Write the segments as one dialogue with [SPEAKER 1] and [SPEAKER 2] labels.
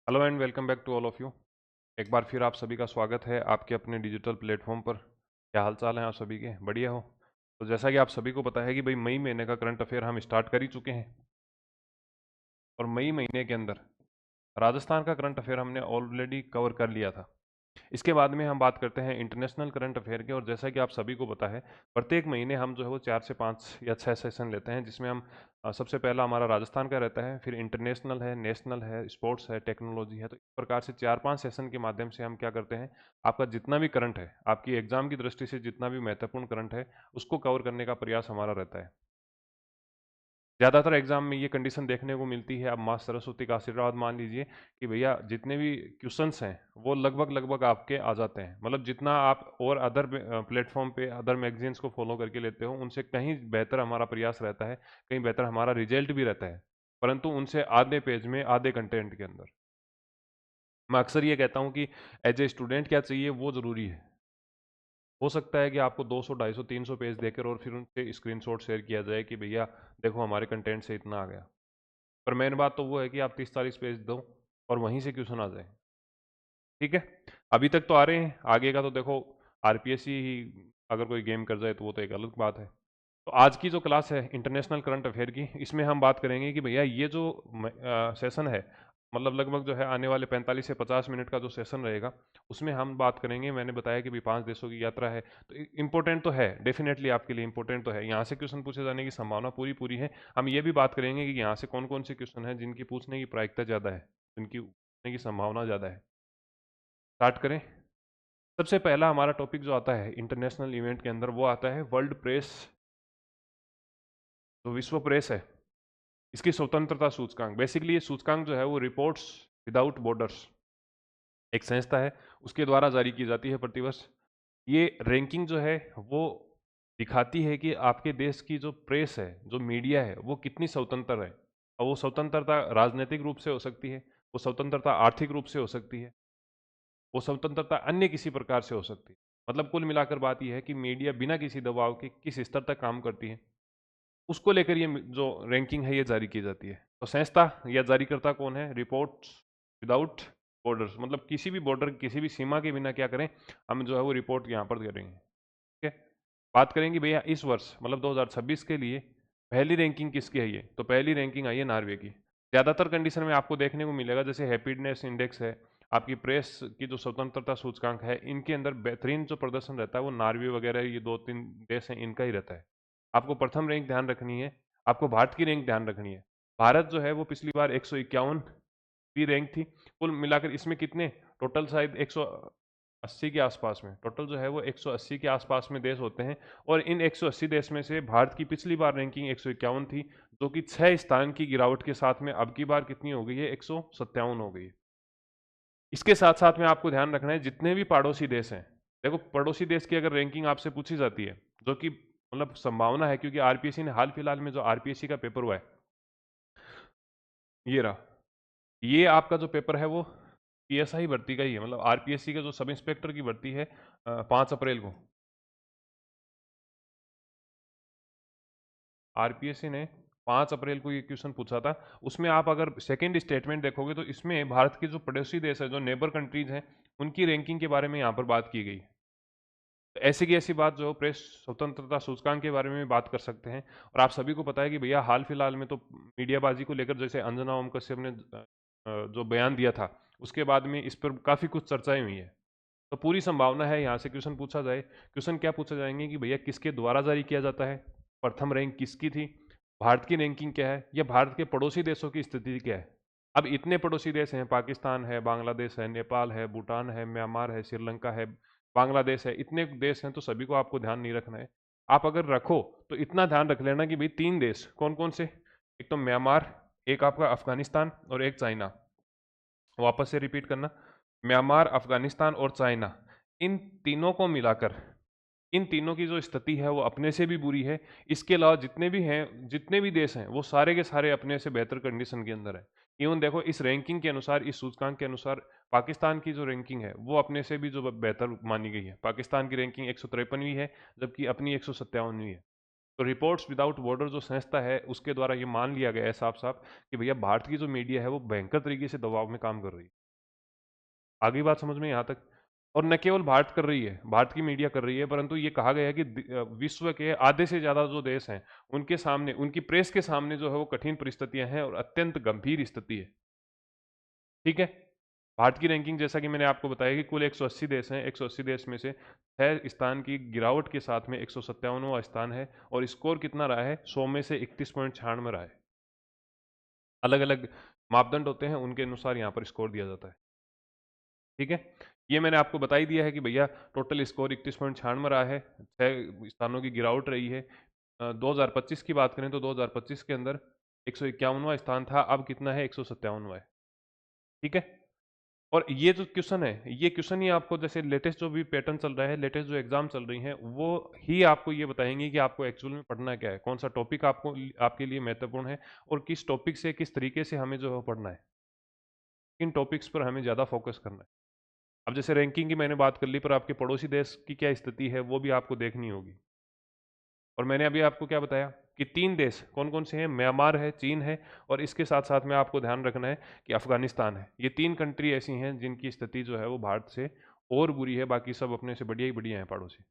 [SPEAKER 1] Hello and welcome back to all of you. एक बार फिर आप सभी का स्वागत है आपके अपने डिजिटल प्लेटफॉर्म पर। क्या हाल चाल है आप सभी के? बढ़िया हो? तो जैसा कि आप सभी को पता है कि भाई मई महीने का करंट अफेयर हम स्टार्ट कर ही चुके हैं। और मई महीने के अंदर राजस्थान का करंट अफेयर हमने ऑलरेडी कवर कर लिया था। इसके बाद में हम बात करते हैं इंटरनेशनल करंट अफेयर के। और जैसा कि आप सभी को पता है, प्रत्येक महीने हम जो है वो 4 से 5 या 6 सेशन लेते हैं, जिसमें हम सबसे पहला हमारा राजस्थान का रहता है, फिर इंटरनेशनल है, नेशनल है, स्पोर्ट्स है, टेक्नोलॉजी है। तो इस प्रकार से 4-5 सेशन के माध्यम से हम क्या करते हैं, आपका जितना भी करंट है, आपकी एग्जाम की दृष्टि से जितना भी महत्वपूर्ण करंट है, उसको कवर करने का प्रयास हमारा रहता है। ज़्यादातर एग्जाम में ये कंडीशन देखने को मिलती है, आप माँ सरस्वती का आशीर्वाद मान लीजिए कि भैया जितने भी क्वेश्चंस हैं वो लगभग लगभग आपके आ जाते हैं। मतलब जितना आप और अदर प्लेटफॉर्म पे अदर मैगजीन्स को फॉलो करके लेते हो, उनसे कहीं बेहतर हमारा प्रयास रहता है, कहीं बेहतर हमारा रिजल्ट भी रहता है, परंतु उनसे आधे पेज में आधे कंटेंट के अंदर। मैं अक्सर ये कहता हूँ कि एज ए स्टूडेंट क्या चाहिए वो ज़रूरी है। हो सकता है कि आपको 200, 250, 300 पेज देकर और फिर उनसे स्क्रीनशॉट शेयर किया जाए कि भैया देखो हमारे कंटेंट से इतना आ गया। पर मेन बात तो वो है कि आप 30-40 पेज दो और वहीं से क्वेश्चन आ जाए। ठीक है, अभी तक तो आ रहे हैं, आगे का तो देखो आरपीएससी ही अगर कोई गेम कर जाए तो वो तो एक अलग बात है। तो आज की जो क्लास है इंटरनेशनल करंट अफेयर की, इसमें हम बात करेंगे कि भैया ये जो सेशन है, मतलब लगभग जो है आने वाले 45 से 50 मिनट का जो सेशन रहेगा, उसमें हम बात करेंगे। मैंने बताया कि भाई 5 देशों की यात्रा है, तो इंपॉर्टेंट तो है, डेफिनेटली आपके लिए इंपॉर्टेंट तो है, यहाँ से क्वेश्चन पूछे जाने की संभावना पूरी पूरी है। हम ये भी बात करेंगे कि यहाँ से कौन कौन से क्वेश्चन हैं जिनकी पूछने की प्रायिकता ज़्यादा है, जिनकी पूछने की संभावना ज़्यादा है। स्टार्ट करें। सबसे पहला हमारा टॉपिक जो आता है इंटरनेशनल इवेंट के अंदर, वो आता है वर्ल्ड प्रेस, जो विश्व प्रेस है, इसकी स्वतंत्रता सूचकांक। बेसिकली ये सूचकांक जो है वो रिपोर्ट्स विदाउट बॉर्डर्स एक संस्था है, उसके द्वारा जारी की जाती है प्रतिवर्ष। ये रैंकिंग जो है वो दिखाती है कि आपके देश की जो प्रेस है, जो मीडिया है, वो कितनी स्वतंत्र है। और वो स्वतंत्रता राजनीतिक रूप से हो सकती है, वो स्वतंत्रता आर्थिक रूप से हो सकती है, वो स्वतंत्रता अन्य किसी प्रकार से हो सकती है। मतलब कुल मिलाकर बात यह है कि मीडिया बिना किसी दबाव के किस स्तर तक काम करती है, उसको लेकर ये जो रैंकिंग है ये जारी की जाती है। तो संस्था या जारीकर्ता कौन है? Reports without borders. मतलब किसी भी बॉर्डर, किसी भी सीमा के बिना क्या करें, हम जो है वो रिपोर्ट यहाँ पर करेंगे। ठीक है, बात करेंगे भैया इस वर्ष मतलब 2026 के लिए पहली रैंकिंग किसकी है? ये तो पहली रैंकिंग आई है नॉर्वे की। ज़्यादातर कंडीशन में आपको देखने को मिलेगा, जैसे हैप्पीनेस इंडेक्स है, आपकी प्रेस की जो स्वतंत्रता सूचकांक है, इनके अंदर बेहतरीन जो प्रदर्शन रहता है वो नॉर्वे वगैरह ये 2-3 देश हैं, इनका ही रहता है। आपको प्रथम रैंक ध्यान रखनी है, आपको भारत की रैंक ध्यान रखनी है। भारत जो है वो पिछली बार 151वीं रैंक थी। कुल मिलाकर इसमें कितने टोटल, शायद 180 के आसपास में, टोटल जो है वो 180 के आसपास में देश होते हैं। और इन 180 देश में से भारत की पिछली बार रैंकिंग 151 थी, जो कि 6 स्थान की गिरावट के साथ में अब की बार कितनी हो गई है? 157 हो गई है। इसके साथ साथ में आपको ध्यान रखना है जितने भी पड़ोसी देश हैं, देखो पड़ोसी देश की अगर रैंकिंग आपसे पूछी जाती है, जो कि मतलब संभावना है, क्योंकि आरपीएससी ने हाल फिलहाल में जो आरपीएससी का पेपर हुआ है, ये रहा, ये आपका जो पेपर है वो पीएसआई भर्ती का ही है। मतलब आरपीएससी का जो सब इंस्पेक्टर की भर्ती है 5 अप्रैल को आरपीएससी ने 5 अप्रैल को ये क्वेश्चन पूछा था। उसमें आप अगर सेकंड स्टेटमेंट देखोगे तो इसमें भारत के जो पड़ोसी देश है, जो नेबर कंट्रीज हैं, उनकी रैंकिंग के बारे में यहाँ पर बात की गई। तो ऐसी की ऐसी बात जो प्रेस स्वतंत्रता सूचकांक के बारे में भी बात कर सकते हैं। और आप सभी को पता है कि भैया हाल फिलहाल में तो मीडियाबाजी को लेकर, जैसे अंजना ओम कश्यप ने जो बयान दिया था, उसके बाद में इस पर काफ़ी कुछ चर्चाएं हुई है। तो पूरी संभावना है यहाँ से क्वेश्चन पूछा जाए। क्वेश्चन क्या पूछे जाएंगे कि भैया किसके द्वारा जारी किया जाता है, प्रथम रैंक किसकी थी, भारत की रैंकिंग क्या है, या भारत के पड़ोसी देशों की स्थिति क्या है। अब इतने पड़ोसी देश हैं, पाकिस्तान है, बांग्लादेश है, नेपाल है, भूटान है, म्यांमार है, श्रीलंका है, बांग्लादेश है, इतने देश हैं, तो सभी को आपको ध्यान नहीं रखना है। आप अगर रखो तो इतना ध्यान रख लेना कि भाई 3 देश कौन कौन से, एक तो म्यांमार, एक आपका अफगानिस्तान और एक चाइना। वापस से रिपीट करना, म्यांमार, अफगानिस्तान और चाइना, इन तीनों को मिलाकर, इन तीनों की जो स्थिति है वो अपने से भी बुरी है। इसके अलावा जितने भी हैं, जितने भी देश हैं, वो सारे के सारे अपने से बेहतर कंडीशन के अंदर है। इवन देखो इस रैंकिंग के अनुसार, इस सूचकांक के अनुसार, पाकिस्तान की जो रैंकिंग है वो अपने से भी जो बेहतर मानी गई है। पाकिस्तान की रैंकिंग 153वीं है, जबकि अपनी 157वीं है। तो रिपोर्ट्स विदाउट बॉर्डर जो संस्था है, उसके द्वारा ये मान लिया गया है साफ साफ कि भैया भारत की जो मीडिया है वो भयंकर तरीके से दबाव में काम कर रही है। आगे बात समझ में यहाँ तक। और न केवल भारत कर रही है, भारत की मीडिया कर रही है, परंतु ये कहा गया है कि विश्व के आधे से ज्यादा जो देश हैं उनके सामने, उनकी प्रेस के सामने जो है वो कठिन परिस्थितियां हैं और अत्यंत गंभीर स्थिति है। ठीक है। भारत की रैंकिंग जैसा कि मैंने आपको बताया कि कुल 180 देश हैं, 180 देश में से 6 स्थान की गिरावट के साथ में 157वां स्थान है। और स्कोर कितना रहा है? 100 में से 31.96 रहा है। अलग अलग मापदंड होते हैं, उनके अनुसार यहाँ पर स्कोर दिया जाता है। ठीक है। ये मैंने आपको बता ही दिया है कि भैया टोटल स्कोर 31.96 रहा है, 6 स्थानों की गिरावट रही है। 2025 की बात करें तो 2025 के अंदर 151वां स्थान था, अब कितना है? 157वां है। ठीक है। और ये जो क्वेश्चन है, ये क्वेश्चन ही आपको, जैसे लेटेस्ट जो भी पैटर्न चल रहा है, लेटेस्ट जो एग्जाम चल रही हैं, वो ही आपको ये बताएंगे कि आपको एक्चुअल में पढ़ना क्या है, कौन सा टॉपिक आपको आपके लिए महत्वपूर्ण है, और किस टॉपिक से किस तरीके से हमें जो है पढ़ना है, किन टॉपिक्स पर हमें ज़्यादा फोकस करना है। अब जैसे रैंकिंग की मैंने बात कर ली, पर आपके पड़ोसी देश की क्या स्थिति है वो भी आपको देखनी होगी। और मैंने अभी आपको क्या बताया कि 3 देश कौन कौन से हैं? म्यांमार है, चीन है, और इसके साथ साथ में आपको ध्यान रखना है कि अफगानिस्तान है। ये 3 कंट्री ऐसी हैं जिनकी स्थिति जो है वो भारत से और बुरी है, बाकी सब अपने से बढ़िया ही बढ़िया हैं पड़ोसी।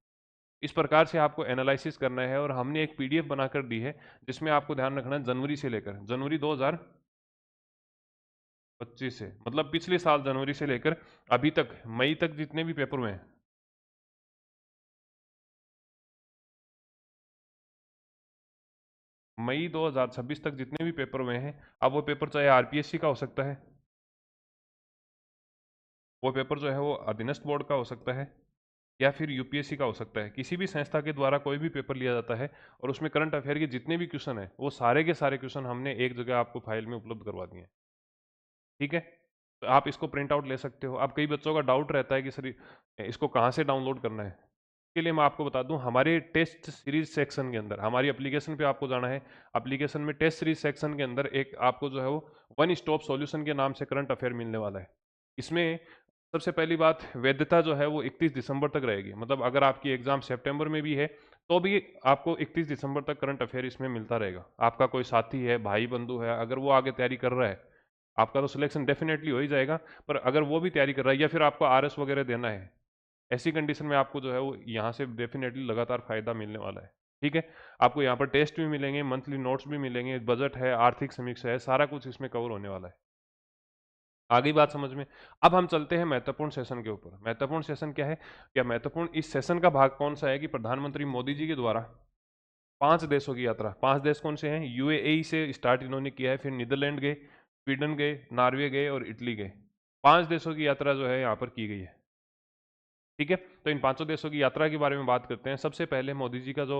[SPEAKER 1] इस प्रकार से आपको एनालिसिस करना है, और हमने एक पीडीएफ बनाकर दी है जिसमें आपको ध्यान रखना है जनवरी से लेकर, जनवरी 2025 से, मतलब पिछले साल जनवरी से लेकर अभी तक मई तक जितने भी पेपर हुए हैं, मई 2026 तक जितने भी पेपर हुए हैं, अब वो पेपर चाहे आरपीएससी का हो सकता है, वो पेपर जो है वो अधीनस्थ बोर्ड का हो सकता है, या फिर यूपीएससी का हो सकता है। किसी भी संस्था के द्वारा कोई भी पेपर लिया जाता है, और उसमें करंट अफेयर के जितने भी क्वेश्चन है, वो सारे के सारे क्वेश्चन हमने एक जगह आपको फाइल में उपलब्ध करवा दिए हैं। ठीक है। तो आप इसको प्रिंट आउट ले सकते हो। अब कई बच्चों का डाउट रहता है कि सर इसको कहाँ से डाउनलोड करना है। के लिए मैं आपको बता दूं, हमारे टेस्ट सीरीज सेक्शन के अंदर, हमारी एप्लीकेशन पे आपको जाना है। एप्लीकेशन में टेस्ट सीरीज सेक्शन के अंदर एक आपको जो है वो वन स्टॉप सॉल्यूशन के नाम से करंट अफेयर मिलने वाला है। इसमें सबसे पहली बात, वैधता जो है वो 31 दिसंबर तक रहेगी। मतलब अगर आपकी एग्जाम सितंबर में भी है तो भी आपको 31 दिसंबर तक करंट अफेयर इसमें मिलता रहेगा। आपका कोई साथी है, भाई बंधु है, अगर वो आगे तैयारी कर रहा है, आपका तो सिलेक्शन डेफिनेटली हो ही जाएगा। पर अगर वो भी तैयारी कर रहा है, या फिर आपको आरएस वगैरह देना है, ऐसी कंडीशन में आपको जो है वो यहाँ से डेफिनेटली लगातार फायदा मिलने वाला है। ठीक है। आपको यहाँ पर टेस्ट भी मिलेंगे, मंथली नोट्स भी मिलेंगे, बजट है, आर्थिक समीक्षा है, सारा कुछ इसमें कवर होने वाला है। आगे बात समझ में। अब हम चलते हैं महत्वपूर्ण सेशन के ऊपर। महत्वपूर्ण सेशन क्या है? क्या महत्वपूर्ण इस सेशन का भाग कौन सा है कि प्रधानमंत्री मोदी जी के द्वारा 5 देशों की यात्रा, 5 देश कौन से हैं? यूएई से स्टार्ट इन्होंने किया है, फिर नीदरलैंड गए, स्वीडन गए, नॉर्वे गए और इटली गए। 5 देशों की यात्रा जो है यहाँ पर की गई है। ठीक है। तो इन 5 देशों की यात्रा के बारे में बात करते हैं। सबसे पहले मोदी जी का जो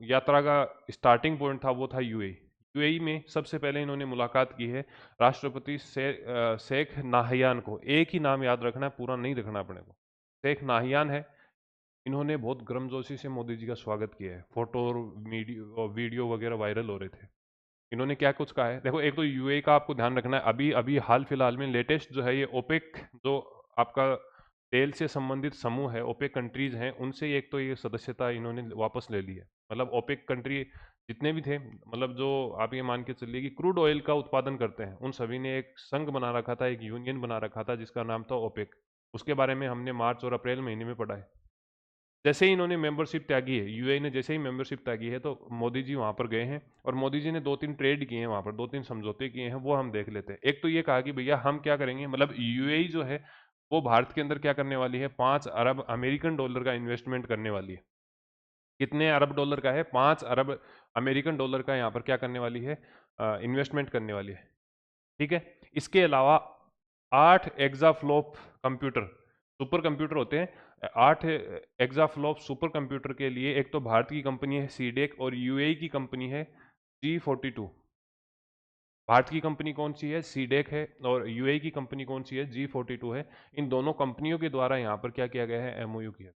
[SPEAKER 1] यात्रा का स्टार्टिंग पॉइंट था वो था यूएई। यूएई में सबसे पहले इन्होंने मुलाकात की है राष्ट्रपति शेख नाहयान को। एक ही नाम याद रखना है, पूरा नहीं रखना अपने को। शेख नाहयान है। इन्होंने बहुत गर्मजोशी से मोदी जी का स्वागत किया है। फोटो और वीडियो वगैरह वायरल हो रहे थे। इन्होंने क्या कुछ कहा है देखो। एक तो यूएई का आपको ध्यान रखना है, अभी अभी हाल फिलहाल में लेटेस्ट जो है ये ओपेक, जो आपका तेल से संबंधित समूह है, ओपेक कंट्रीज हैं, उनसे एक तो ये सदस्यता इन्होंने वापस ले ली है। मतलब ओपेक कंट्री जितने भी थे, मतलब जो आप ये मान के चलिए कि क्रूड ऑयल का उत्पादन करते हैं, उन सभी ने एक संघ बना रखा था, एक यूनियन बना रखा था जिसका नाम था ओपेक। उसके बारे में हमने मार्च और अप्रैल महीने में पढ़ा है। जैसे ही इन्होंने मेंबरशिप त्यागी है, यूएई ने जैसे ही मेंबरशिप त्यागी है, तो मोदी जी वहां पर गए हैं, और मोदी जी ने 2-3 ट्रेड किए हैं वहां पर, 2-3 समझौते किए हैं, वो हम देख लेते हैं। एक तो ये कहा कि भैया हम क्या करेंगे, मतलब यूएई जो है वो भारत के अंदर क्या करने वाली है, 5 अरब अमेरिकन डॉलर का इन्वेस्टमेंट करने वाली है। कितने अरब डॉलर का है? 5 अरब अमेरिकन डॉलर का यहाँ पर क्या करने वाली है, इन्वेस्टमेंट करने वाली है। ठीक है। इसके अलावा 8 एक्साफ्लॉप कंप्यूटर, सुपर कंप्यूटर होते हैं, 8 एक्साफ्लॉप सुपर कंप्यूटर के लिए एक तो भारत की कंपनी है सीडेक, और यूएई की कंपनी है G42। भारत की कंपनी कौन सी है? सीडेक है, और यूएई की कंपनी कौन सी है? G42 है। इन दोनों कंपनियों के द्वारा यहाँ पर क्या किया गया है? एमओयू किया।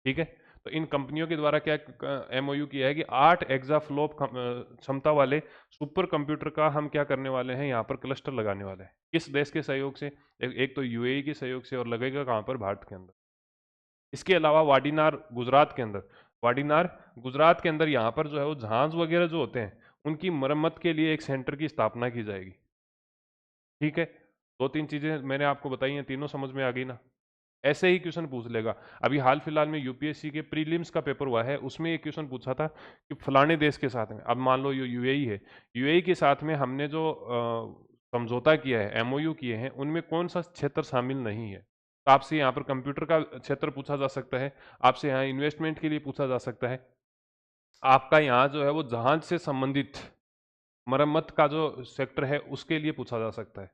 [SPEAKER 1] ठीक है। तो इन कंपनियों के द्वारा क्या एमओयू किया है कि 8 एक्साफ्लॉप क्षमता वाले सुपर कंप्यूटर का हम क्या करने वाले हैं, यहाँ पर क्लस्टर लगाने वाले हैं। किस देश के सहयोग से? एक तो यूएई के सहयोग से, और लगेगा कहाँ पर? भारत के अंदर। इसके अलावा वाडीनार गुजरात के अंदर, वाडीनार गुजरात के अंदर यहाँ पर जो है वो जहाज वगैरह जो होते हैं, उनकी मरम्मत के लिए एक सेंटर की स्थापना की जाएगी। ठीक है। दो तीन चीजें मैंने आपको बताई हैं, तीनों समझ में आ गई ना। ऐसे ही क्वेश्चन पूछ लेगा। अभी हाल फिलहाल में यूपीएससी के प्रीलिम्स का पेपर हुआ है, उसमें एक क्वेश्चन पूछा था कि फलाने देश के साथ में, अब मान लो ये यूएई है, यूएई के साथ में हमने जो समझौता किया है, एमओयू किए हैं, उनमें कौन सा क्षेत्र शामिल नहीं है। तो आपसे यहाँ पर कंप्यूटर का क्षेत्र पूछा जा सकता है, आपसे यहाँ इन्वेस्टमेंट के लिए पूछा जा सकता है, आपका यहाँ जो है वो जहाज से संबंधित मरम्मत का जो सेक्टर है उसके लिए पूछा जा सकता है।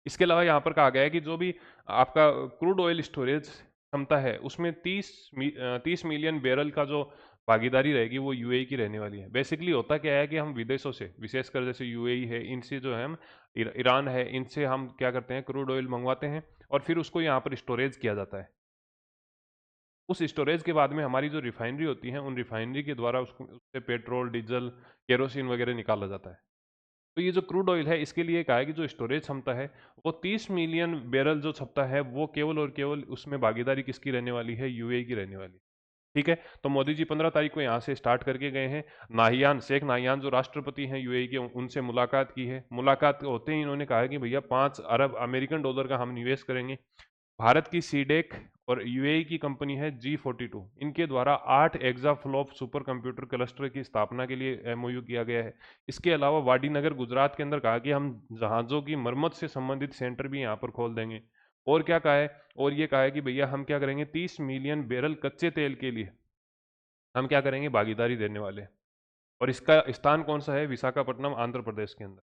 [SPEAKER 1] इसके अलावा यहाँ पर कहा गया है कि जो भी आपका क्रूड ऑयल स्टोरेज क्षमता है उसमें 30 मिलियन बैरल का जो भागीदारी रहेगी वो यूएई की रहने वाली है। बेसिकली होता क्या है कि हम विदेशों से, विशेषकर जैसे यूएई है, इनसे जो है हम, ईरान है, इनसे हम क्या करते हैं, क्रूड ऑयल मंगवाते हैं और फिर उसको यहाँ पर स्टोरेज किया जाता है। उस स्टोरेज के बाद में हमारी जो रिफाइनरी होती है, उन रिफाइनरी के द्वारा उससे पेट्रोल, डीजल, केरोसिन वगैरह निकाला जाता है। तो ये जो क्रूड ऑयल है इसके लिए कहा है कि जो स्टोरेज क्षमता है वो 30 मिलियन बैरल जो क्षमता है वो केवल और केवल उसमें भागीदारी किसकी रहने वाली है, यूएई की रहने वाली। ठीक है, तो मोदी जी 15 तारीख को यहाँ से स्टार्ट करके गए हैं। नाहियान, शेख नाहियान जो राष्ट्रपति हैं यूएई के, उनसे मुलाकात की है। मुलाकात होते ही इन्होंने कहा कि भैया 5 अरब अमेरिकन डॉलर का हम निवेश करेंगे। भारत की सीडेक और यूएई की कंपनी है G42, इनके द्वारा 8 एक्साफ्लॉप सुपर कंप्यूटर क्लस्टर की स्थापना के लिए एमओयू किया गया है। इसके अलावा वाडीनगर गुजरात के अंदर कहा कि हम जहाज़ों की मरम्मत से संबंधित सेंटर भी यहाँ पर खोल देंगे। और क्या कहा है, और ये कहा है कि भैया हम क्या करेंगे, 30 मिलियन बैरल कच्चे तेल के लिए हम क्या करेंगे, भागीदारी देने वाले हैं। और इसका स्थान कौन सा है, विशाखापट्टनम, आंध्र प्रदेश के अंदर।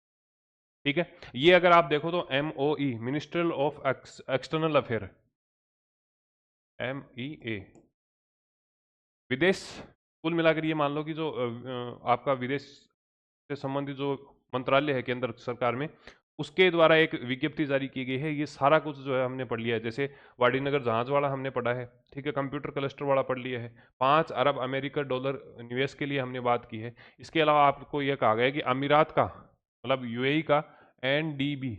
[SPEAKER 1] ठीक है, ये अगर आप देखो तो MOE, ministerial of external affair, MEA, विदेश, कुल मिलाकर ये मान लो कि जो आपका विदेश से संबंधित जो मंत्रालय है केंद्र सरकार में, उसके द्वारा एक विज्ञप्ति जारी की गई है। ये सारा कुछ जो है हमने पढ़ लिया है। जैसे वाडीनगर जहाज वाला हमने पढ़ा है, ठीक है, कंप्यूटर क्लस्टर वाला पढ़ लिया है, 5 अरब अमेरिकन डॉलर निवेश के लिए हमने बात की है। इसके अलावा आपको यह कहा गया है कि अमीरात का, मतलब यूएई का NDB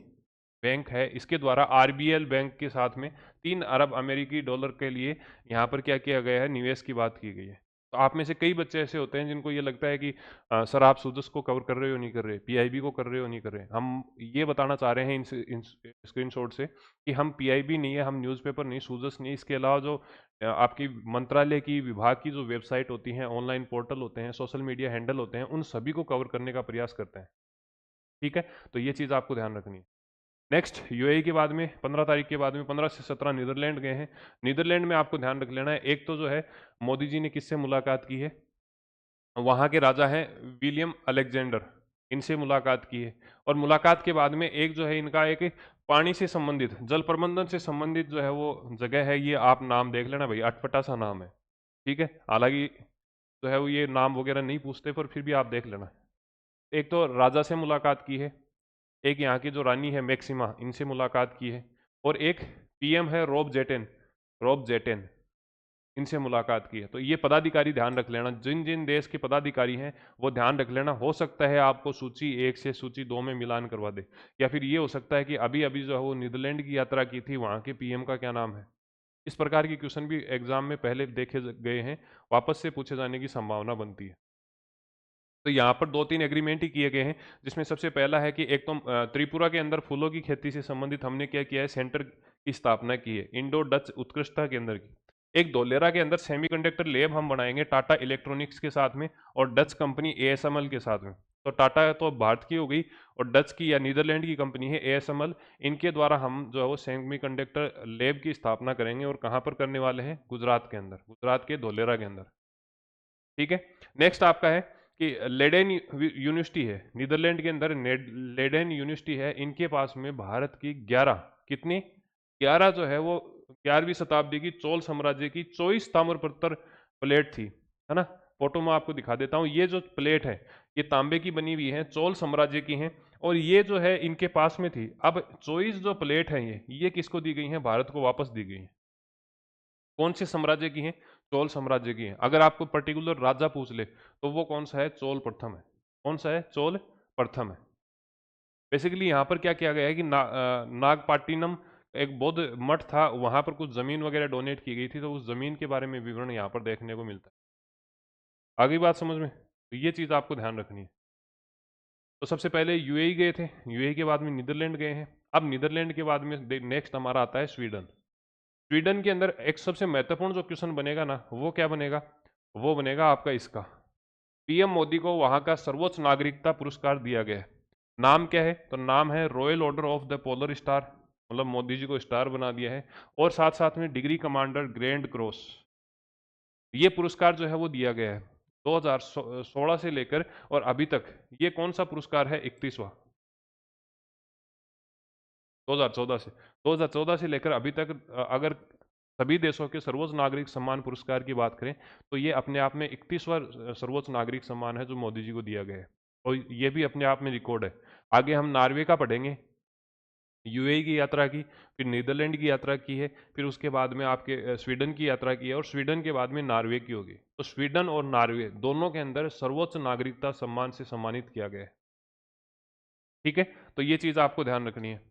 [SPEAKER 1] बैंक है, इसके द्वारा RBL बैंक के साथ में 3 अरब अमेरिकी डॉलर के लिए यहाँ पर क्या किया गया है, निवेश की बात की गई है। तो आप में से कई बच्चे ऐसे होते हैं जिनको ये लगता है कि सर आप सुदस को कवर कर रहे हो नहीं कर रहे, पीआईबी को कर रहे हो नहीं कर रहे। हम ये बताना चाह रहे हैं इन स्क्रीनशॉट से कि हम पीआईबी नहीं है, हम न्यूज़पेपर नहीं, सुदस नहीं, इसके अलावा जो आपकी मंत्रालय की, विभाग की जो वेबसाइट होती हैं, ऑनलाइन पोर्टल होते हैं, सोशल मीडिया हैंडल होते हैं, उन सभी को कवर करने का प्रयास करते हैं। ठीक है, तो ये चीज़ आपको ध्यान रखनी है। नेक्स्ट यूएई के बाद में 15 तारीख के बाद में 15 से 17 नीदरलैंड गए हैं। नीदरलैंड में आपको ध्यान रख लेना है, एक तो जो है मोदी जी ने किससे मुलाकात की है, वहाँ के राजा हैं विलियम अलेक्जेंडर, इनसे मुलाकात की है। और मुलाकात के बाद में एक जो है इनका एक पानी से संबंधित, जल प्रबंधन से संबंधित जो है वो जगह है, ये आप नाम देख लेना भाई, अटपटा सा नाम है। ठीक है, हालांकि जो है वो ये नाम वगैरह नहीं पूछते, पर फिर भी आप देख लेना। एक तो राजा से मुलाकात की है, एक यहाँ की जो रानी है मैक्सिमा, इनसे मुलाकात की है, और एक पीएम है रॉब जेटेन, इनसे मुलाकात की है। तो ये पदाधिकारी ध्यान रख लेना, जिन जिन देश के पदाधिकारी हैं वो ध्यान रख लेना। हो सकता है आपको सूची 1 से सूची 2 में मिलान करवा दे, या फिर ये हो सकता है कि अभी अभी जो है वो नीदरलैंड की यात्रा की थी, वहाँ के पीएम का क्या नाम है। इस प्रकार के क्वेश्चन भी एग्जाम में पहले देखे गए हैं, वापस से पूछे जाने की संभावना बनती है। तो यहाँ पर 2-3 एग्रीमेंट ही किए गए हैं, जिसमें सबसे पहला है कि एक तो त्रिपुरा के अंदर फूलों की खेती से संबंधित हमने क्या किया है, सेंटर की स्थापना की है, इंडो डच उत्कृष्टता केंद्र की। एक धोलेरा के अंदर सेमीकंडक्टर लैब हम बनाएंगे टाटा इलेक्ट्रॉनिक्स के साथ में और डच कंपनी ASML के साथ में। तो टाटा तो भारत की हो गई, और डच की या नीदरलैंड की कंपनी है ASML, इनके द्वारा हम जो है वो सेमीकंडक्टर लैब की स्थापना करेंगे। और कहाँ पर करने वाले हैं, गुजरात के अंदर, गुजरात के धोलेरा के अंदर। ठीक है, नेक्स्ट आपका है कि लेडेन यूनिवर्सिटी है नीदरलैंड के अंदर, लेडेन यूनिवर्सिटी है, इनके पास में भारत की 11, कितनी, 11 जो है वो 11वीं शताब्दी की चोल साम्राज्य की 24 ताम्रपत्र प्लेट थी, है ना। फोटो में आपको दिखा देता हूँ, ये जो प्लेट है ये तांबे की बनी हुई है, चोल साम्राज्य की है, और ये जो है इनके पास में थी। अब 24 जो प्लेट है ये किसको दी गई है, भारत को वापस दी गई है। कौन से साम्राज्य की है, चोल साम्राज्य की है। अगर आपको पर्टिकुलर राजा पूछ ले तो वो कौन सा है, चोल प्रथम है। कौन सा है, चोल प्रथम है। बेसिकली यहाँ पर क्या किया गया है कि नागपाटिनम एक बौद्ध मठ था, वहां पर कुछ जमीन वगैरह डोनेट की गई थी, तो उस जमीन के बारे में विवरण यहाँ पर देखने को मिलता है। आगे बात समझ में, तो ये चीज आपको ध्यान रखनी है। तो सबसे पहले यूएई गए थे, यूएई के बाद में नीदरलैंड गए हैं, अब नीदरलैंड के बाद में नेक्स्ट हमारा आता है स्वीडन। स्वीडन के अंदर एक सबसे महत्वपूर्ण जो क्वेश्चन बनेगा ना, वो क्या बनेगा, वो बनेगा आपका इसका, पीएम मोदी को वहां का सर्वोच्च नागरिकता पुरस्कार दिया गया है। नाम क्या है, तो नाम है royal order of the polar star, मतलब मोदी जी को स्टार बना दिया है। और साथ साथ में डिग्री कमांडर ग्रैंड क्रॉस, ये पुरस्कार जो है वो दिया गया है 2016 से लेकर और अभी तक। ये कौन सा पुरस्कार है, 31वां, 2014 से, 2014 से लेकर अभी तक अगर सभी देशों के सर्वोच्च नागरिक सम्मान पुरस्कार की बात करें तो ये अपने आप में 31वां सर्वोच्च नागरिक सम्मान है जो मोदी जी को दिया गया है, और ये भी अपने आप में रिकॉर्ड है। आगे हम नॉर्वे का पढ़ेंगे, यूएई की यात्रा की, फिर नीदरलैंड की यात्रा की है, फिर उसके बाद में आपके स्वीडन की यात्रा की है, और स्वीडन के बाद में नॉर्वे की होगी। तो स्वीडन और नॉर्वे दोनों के अंदर सर्वोच्च नागरिकता सम्मान से सम्मानित किया गया है। ठीक है, तो ये चीज़ आपको ध्यान रखनी है।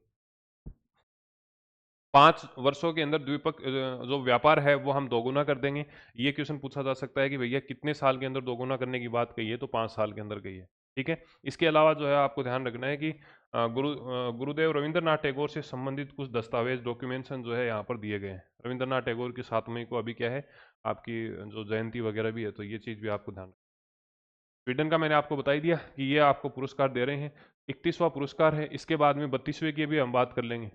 [SPEAKER 1] 5 वर्षों के अंदर द्विपक जो व्यापार है वो हम दोगुना कर देंगे। ये क्वेश्चन पूछा जा सकता है कि भैया कितने साल के अंदर दोगुना करने की बात कही है, तो 5 साल के अंदर कही है। ठीक है, इसके अलावा जो है आपको ध्यान रखना है कि गुरुदेव रविंद्रनाथ टैगोर से संबंधित कुछ दस्तावेज डॉक्यूमेंटेशन जो है यहाँ पर दिए गए हैं। रविंद्रनाथ टैगोर की 7 मई को अभी क्या है आपकी जो जयंती वगैरह भी है, तो ये चीज़ भी आपको ध्यान। स्वीडन का मैंने आपको बता ही दिया कि ये आपको पुरस्कार दे रहे हैं, 31वां पुरस्कार है। इसके बाद में 32वें की भी हम बात कर लेंगे।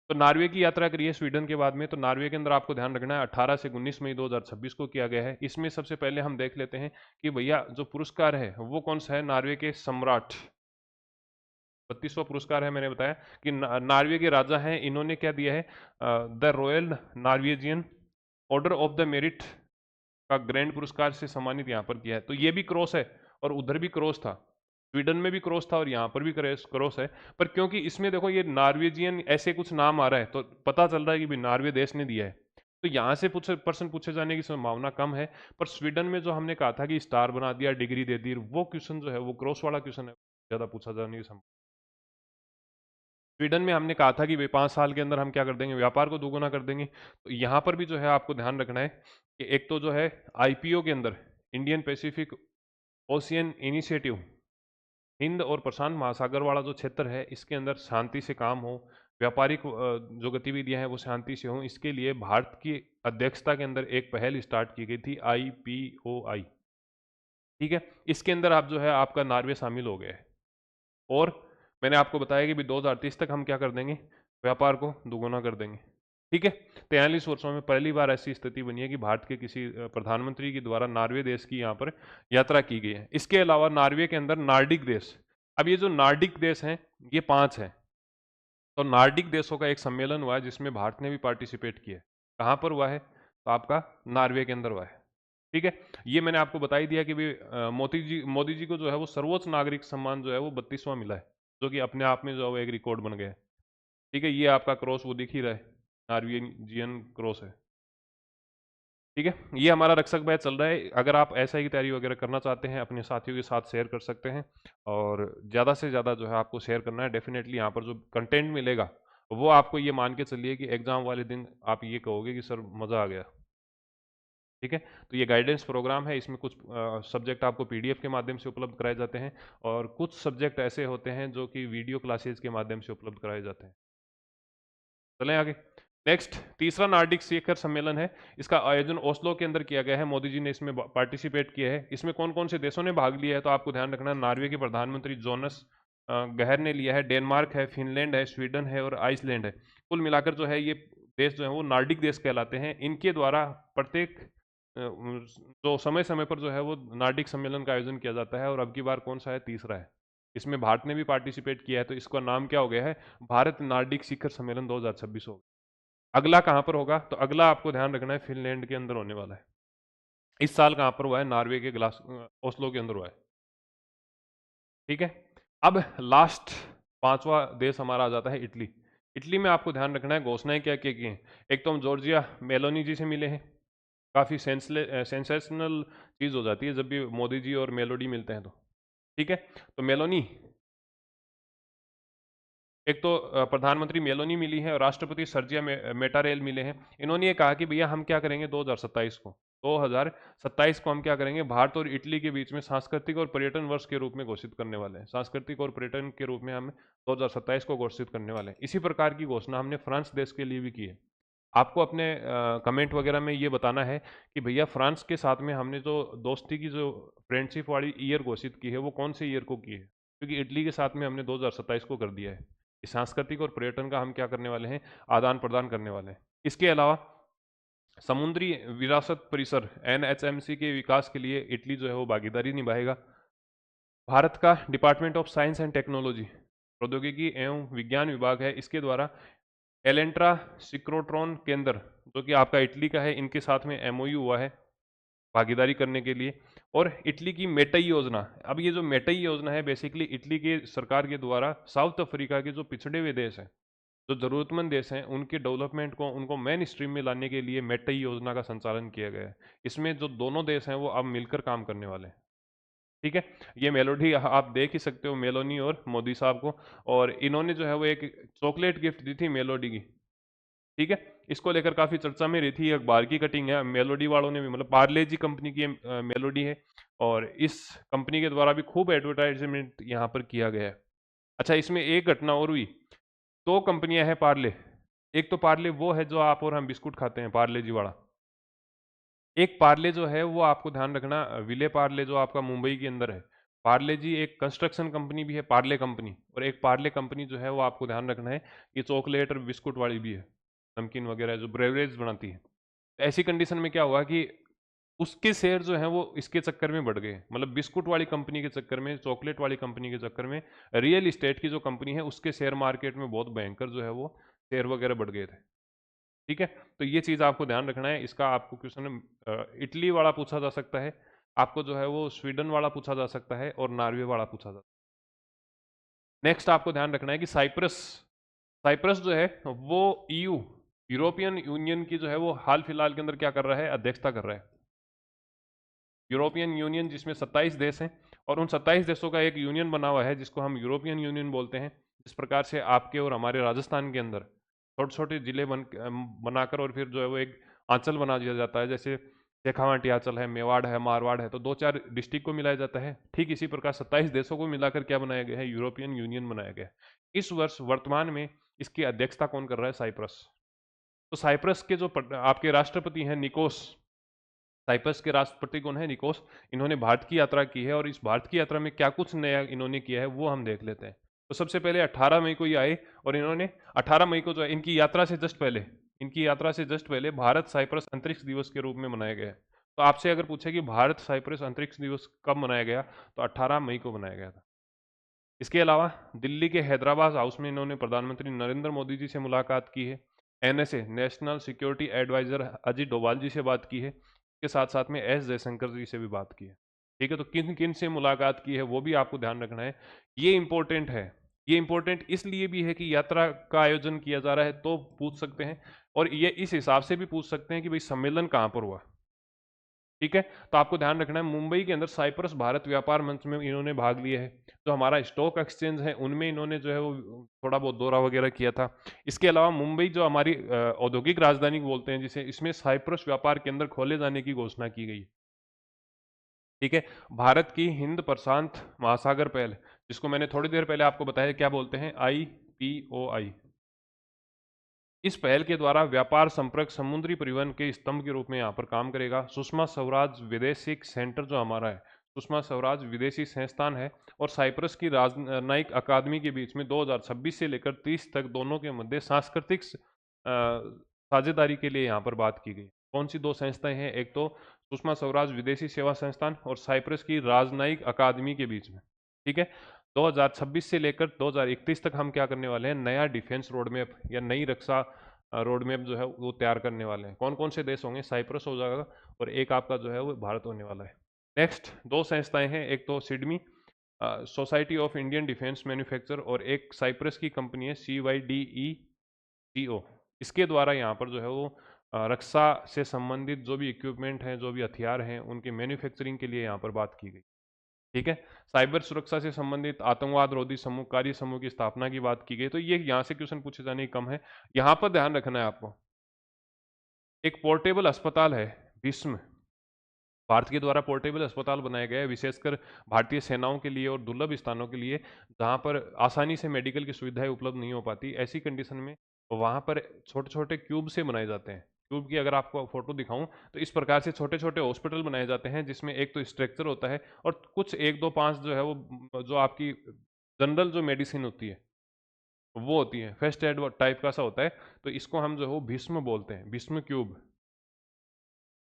[SPEAKER 1] तो नॉर्वे की यात्रा करिए स्वीडन के बाद में, तो नॉर्वे के अंदर आपको ध्यान रखना है 18 से 19 मई 2026 को किया गया है। इसमें सबसे पहले हम देख लेते हैं कि भैया जो पुरस्कार है वो कौन सा है, नॉर्वे के सम्राट, 32वां पुरस्कार है। मैंने बताया कि नॉर्वे के राजा हैं, इन्होंने क्या दिया है, the royal Norwegian order of the merit का ग्रैंड पुरस्कार से सम्मानित यहाँ पर किया है। तो ये भी क्रॉस है और उधर भी क्रॉस था, स्वीडन में भी क्रॉस था और यहाँ पर भी क्रॉस है। पर क्योंकि इसमें देखो ये नॉर्वेजियन ऐसे कुछ नाम आ रहा है तो पता चल रहा है कि भाई नॉर्वे देश ने दिया है, तो यहाँ से प्रश्न पूछे जाने की संभावना कम है। पर स्वीडन में जो हमने कहा था कि स्टार बना दिया, डिग्री दे दी, वो क्वेश्चन जो है वो क्रॉस वाला क्वेश्चन है, ज्यादा पूछा जाने की संभावना। स्वीडन में हमने कहा था कि भाई 5 साल के अंदर हम क्या कर देंगे, व्यापार को दोगुना कर देंगे। तो यहाँ पर भी जो है आपको ध्यान रखना है कि एक तो जो है आईपीओ के अंदर Indian Pacific ocean initiative, Hind और प्रशांत महासागर वाला जो क्षेत्र है इसके अंदर शांति से काम हो, व्यापारिक जो गतिविधियां हैं वो शांति से हों, इसके लिए भारत की अध्यक्षता के अंदर एक पहल स्टार्ट की गई थी, IPOI। ठीक है, इसके अंदर आप जो है आपका नॉर्वे शामिल हो गया है। और मैंने आपको बताया कि भी 2030 तक हम क्या कर देंगे, व्यापार को दोगुना कर देंगे। ठीक है, 43 वर्षों में पहली बार ऐसी स्थिति बनी है कि भारत के किसी प्रधानमंत्री के द्वारा नॉर्वे देश की यहाँ पर यात्रा की गई है। इसके अलावा नॉर्वे के अंदर नार्डिक देश, अब ये जो नार्डिक देश हैं ये 5 हैं। तो नार्डिक देशों का एक सम्मेलन हुआ है जिसमें भारत ने भी पार्टिसिपेट किया है। कहाँ पर हुआ है, तो आपका नॉर्वे के अंदर हुआ है। ठीक है, ये मैंने आपको बता ही दिया कि भी मोदी जी को जो है वो सर्वोच्च नागरिक सम्मान जो है वो 32वां मिला है, जो कि अपने आप में जो है वो एक रिकॉर्ड बन गया है। ठीक है, ये आपका क्रॉस वो दिख ही रहा है, नॉर्वेजियन क्रॉस है। ठीक है, ये हमारा रक्षक बैच चल रहा है। अगर आप ऐसा की तैयारी वगैरह करना चाहते हैं अपने साथियों के साथ शेयर कर सकते हैं, और ज़्यादा से ज़्यादा जो है आपको शेयर करना है। डेफिनेटली यहाँ पर जो कंटेंट मिलेगा वो आपको ये मान के चलिए कि एग्जाम वाले दिन आप ये कहोगे कि सर मज़ा आ गया। ठीक है, तो ये गाइडेंस प्रोग्राम है, इसमें कुछ सब्जेक्ट आपको पीडीएफ के माध्यम से उपलब्ध कराए जाते हैं, और कुछ सब्जेक्ट ऐसे होते हैं जो कि वीडियो क्लासेस के माध्यम से उपलब्ध कराए जाते हैं। चलें आगे। नेक्स्ट, तीसरा नार्डिक शिखर सम्मेलन है। इसका आयोजन ओस्लो के अंदर किया गया है, मोदी जी ने इसमें पार्टिसिपेट किया है। इसमें कौन कौन से देशों ने भाग लिया है, तो आपको ध्यान रखना है नॉर्वे के प्रधानमंत्री जोनस गहर ने लिया है, डेनमार्क है, फिनलैंड है, स्वीडन है और आइसलैंड है। कुल मिलाकर जो है ये देश जो है वो नार्डिक देश कहलाते हैं। इनके द्वारा प्रत्येक जो समय समय पर जो है वो नार्डिक सम्मेलन का आयोजन किया जाता है, और अब की बार कौन सा है, तीसरा है। इसमें भारत ने भी पार्टिसिपेट किया है, तो इसका नाम क्या हो गया है, भारत नार्डिक शिखर सम्मेलन 2026 हो। अगला कहाँ पर होगा, तो अगला आपको ध्यान रखना है फिनलैंड के अंदर होने वाला है। इस साल कहाँ पर हुआ है, नॉर्वे के ओस्लो के अंदर हुआ है। ठीक है, अब लास्ट 5वां देश हमारा आ जाता है इटली। इटली में आपको ध्यान रखना है घोषणाएं क्या क्या की हैं। एक तो हम जॉर्जिया मेलोनी जी से मिले हैं, काफ़ी सेंसेशनल चीज़ हो जाती है जब भी मोदी जी और मेलोडी मिलते हैं तो। ठीक है, तो मेलोनी एक तो प्रधानमंत्री मेलोनी मिली है और राष्ट्रपति सर्जिया मेटारेल मिले हैं। इन्होंने ये कहा कि भैया हम क्या करेंगे 2027 को हम क्या करेंगे, भारत और इटली के बीच में सांस्कृतिक और पर्यटन वर्ष के रूप में घोषित करने वाले हैं। सांस्कृतिक और पर्यटन के रूप में हम 2027 को घोषित करने वाले हैं। इसी प्रकार की घोषणा हमने फ्रांस देश के लिए भी की है। आपको अपने कमेंट वगैरह में ये बताना है कि भैया फ्रांस के साथ में हमने जो दोस्ती की जो फ्रेंडशिप वाली ईयर घोषित की है वो कौन से ईयर को की है, क्योंकि इटली के साथ में हमने 2027 को कर दिया है। इस सांस्कृतिक और पर्यटन का हम क्या करने वाले हैं, आदान प्रदान करने वाले हैं। इसके अलावा समुद्री विरासत परिसर NHMC के विकास के लिए इटली जो है वो भागीदारी निभाएगा। भारत का department of science and technology, प्रौद्योगिकी एवं विज्ञान विभाग है, इसके द्वारा एलेंट्रा सिक्रोट्रॉन केंद्र जो कि आपका इटली का है, इनके साथ में MOU हुआ है भागीदारी करने के लिए। और इटली की मेटई योजना, अब ये जो मेटई योजना है बेसिकली इटली के सरकार के द्वारा साउथ अफ्रीका के जो पिछड़े हुए देश हैं, जो ज़रूरतमंद देश हैं, उनके डेवलपमेंट को उनको मेन स्ट्रीम में लाने के लिए मेटई योजना का संचालन किया गया है। इसमें जो दोनों देश हैं वो अब मिलकर काम करने वाले हैं। ठीक है, ये मेलोडी आप देख ही सकते हो, मेलोनी और मोदी साहब को। और इन्होंने जो है वो एक चॉकलेट गिफ्ट दी थी मेलोडी की। ठीक है, इसको लेकर काफ़ी चर्चा में रही थी। अखबार की कटिंग है, मेलोडी वालों ने भी, मतलब पार्ले जी कंपनी की मेलोडी है, और इस कंपनी के द्वारा भी खूब एडवर्टाइजमेंट यहाँ पर किया गया है। अच्छा, इसमें एक घटना और हुई। दो कंपनियां हैं पार्ले। एक तो पार्ले वो है जो आप और हम बिस्कुट खाते हैं, पार्ले जी वाला। एक पार्ले जो है वो आपको ध्यान रखना, विले पार्ले जो आपका मुंबई के अंदर है। पार्ले जी एक कंस्ट्रक्शन कंपनी भी है, पार्ले कंपनी, और एक पार्ले कंपनी जो है वो आपको ध्यान रखना है, ये चॉकलेट और बिस्कुट वाली भी है, नमकीन वगैरह जो ब्रेवरेज बनाती है। तो ऐसी कंडीशन में क्या हुआ कि उसके शेयर जो हैं वो इसके चक्कर में बढ़ गए, मतलब बिस्कुट वाली कंपनी के चक्कर में, चॉकलेट वाली कंपनी के चक्कर में, रियल इस्टेट की जो कंपनी है उसके शेयर मार्केट में बहुत भयंकर जो है वो शेयर वगैरह बढ़ गए थे। ठीक है, तो ये चीज़ आपको ध्यान रखना है। इसका आपको क्वेश्चन इटली वाला पूछा जा सकता है, आपको जो है वो स्वीडन वाला पूछा जा सकता है, और नॉर्वे वाला पूछा जा सकता है। नेक्स्ट आपको ध्यान रखना है कि साइप्रस, साइप्रस जो है वो EU, यूरोपियन यूनियन की जो है वो हाल फिलहाल के अंदर क्या कर रहा है, अध्यक्षता कर रहा है। यूरोपियन यूनियन जिसमें 27 देश हैं, और उन 27 देशों का एक यूनियन बना हुआ है जिसको हम यूरोपियन यूनियन बोलते हैं। जिस प्रकार से आपके और हमारे राजस्थान के अंदर छोटे छोटे जिले बनाकर और फिर जो है वो एक आंचल बना दिया जाता है, जैसे शेखावाटी आंचल है, मेवाड़ है, मारवाड़ है, तो दो चार डिस्ट्रिक्ट को मिलाया जाता है। ठीक इसी प्रकार 27 देशों को मिलाकर क्या बनाया गया है, यूरोपियन यूनियन बनाया गया है। इस वर्ष वर्तमान में इसकी अध्यक्षता कौन कर रहा है, साइप्रस। तो साइप्रस के जो आपके राष्ट्रपति हैं निकोस, साइप्रस के राष्ट्रपति कौन है, निकोस। इन्होंने भारत की यात्रा की है, और इस भारत की यात्रा में क्या कुछ नया इन्होंने किया है वो हम देख लेते हैं। तो सबसे पहले 18 मई को ये आए, और इन्होंने 18 मई को जो है इनकी यात्रा से जस्ट पहले, इनकी यात्रा से जस्ट पहले भारत साइप्रस अंतरिक्ष दिवस के रूप में मनाया गया है। तो आपसे अगर पूछे कि भारत साइप्रस अंतरिक्ष दिवस कब मनाया गया, तो 18 मई को मनाया गया था। इसके अलावा दिल्ली के हैदराबाद हाउस में इन्होंने प्रधानमंत्री नरेंद्र मोदी जी से मुलाकात की है। NSA national security adviser Ajit Doval ji से बात की है। के साथ साथ में S जयशंकर जी से भी बात की है। ठीक है, तो किन किन से मुलाकात की है वो भी आपको ध्यान रखना है। ये इंपॉर्टेंट है। ये इंपॉर्टेंट इसलिए भी है कि यात्रा का आयोजन किया जा रहा है तो पूछ सकते हैं, और ये इस हिसाब से भी पूछ सकते हैं कि भाई सम्मेलन कहाँ पर हुआ। ठीक है, तो आपको ध्यान रखना है मुंबई के अंदर साइप्रस भारत व्यापार मंच में इन्होंने भाग लिया है। जो हमारा स्टॉक एक्सचेंज है उनमें इन्होंने जो है वो थोड़ा बहुत दौरा वगैरह किया था। इसके अलावा मुंबई जो हमारी औद्योगिक राजधानी बोलते हैं जिसे, इसमें साइप्रस व्यापार केंद्र खोले जाने की घोषणा की गई। ठीक है, भारत की हिंद प्रशांत महासागर पहल, जिसको मैंने थोड़ी देर पहले आपको बताया क्या बोलते हैं, IPOI। इस पहल के द्वारा व्यापार संपर्क समुद्री परिवहन के स्तंभ के रूप में यहाँ पर काम करेगा। सुषमा स्वराज विदेशी सेंटर जो हमारा है, सुषमा स्वराज विदेशी संस्थान है, और साइप्रस की राजनयिक अकादमी के बीच में 2026 से लेकर 30 तक दोनों के मध्य सांस्कृतिक साझेदारी के लिए यहाँ पर बात की गई। कौन सी दो संस्थाएं हैं, एक तो सुषमा स्वराज विदेशी सेवा संस्थान और साइप्रस की राजनयिक अकादमी के बीच में। ठीक है, 2026 से लेकर 2031 तक हम क्या करने वाले हैं, नया डिफेंस रोड मैप या नई रक्षा रोड मैप जो है वो तैयार करने वाले हैं। कौन कौन से देश होंगे, साइप्रस हो जाएगा, और एक आपका जो है वो भारत होने वाला है। नेक्स्ट दो संस्थाएं हैं, एक तो SIDM society of Indian defence manufacture, और एक साइप्रस की कंपनी है CYDECO। इसके द्वारा यहाँ पर जो है वो रक्षा से संबंधित जो भी इक्विपमेंट हैं, जो भी हथियार हैं, उनके मैन्युफैक्चरिंग के लिए यहाँ पर बात की गई। ठीक है। साइबर सुरक्षा से संबंधित आतंकवाद रोधी समूह कार्य समूह की स्थापना की बात की गई, तो ये यहाँ से क्वेश्चन पूछे जाने की कम है। यहाँ पर ध्यान रखना है आपको, एक पोर्टेबल अस्पताल है भीष्म, भारत के द्वारा पोर्टेबल अस्पताल बनाया गया है विशेषकर भारतीय सेनाओं के लिए और दुर्लभ स्थानों के लिए जहाँ पर आसानी से मेडिकल की सुविधाएं उपलब्ध नहीं हो पाती, ऐसी कंडीशन में वहाँ पर छोटे छोटे क्यूब से बनाए जाते हैं। क्यूब की अगर आपको फोटो दिखाऊं तो इस प्रकार से छोटे छोटे हॉस्पिटल बनाए जाते हैं, जिसमें एक तो स्ट्रक्चर होता है और कुछ एक दो पांच जो है वो जो आपकी जनरल जो मेडिसिन होती है वो होती है, फर्स्ट एड टाइप का सा होता है। तो इसको हम जो है वो भीष्म बोलते हैं, भीष्म क्यूब।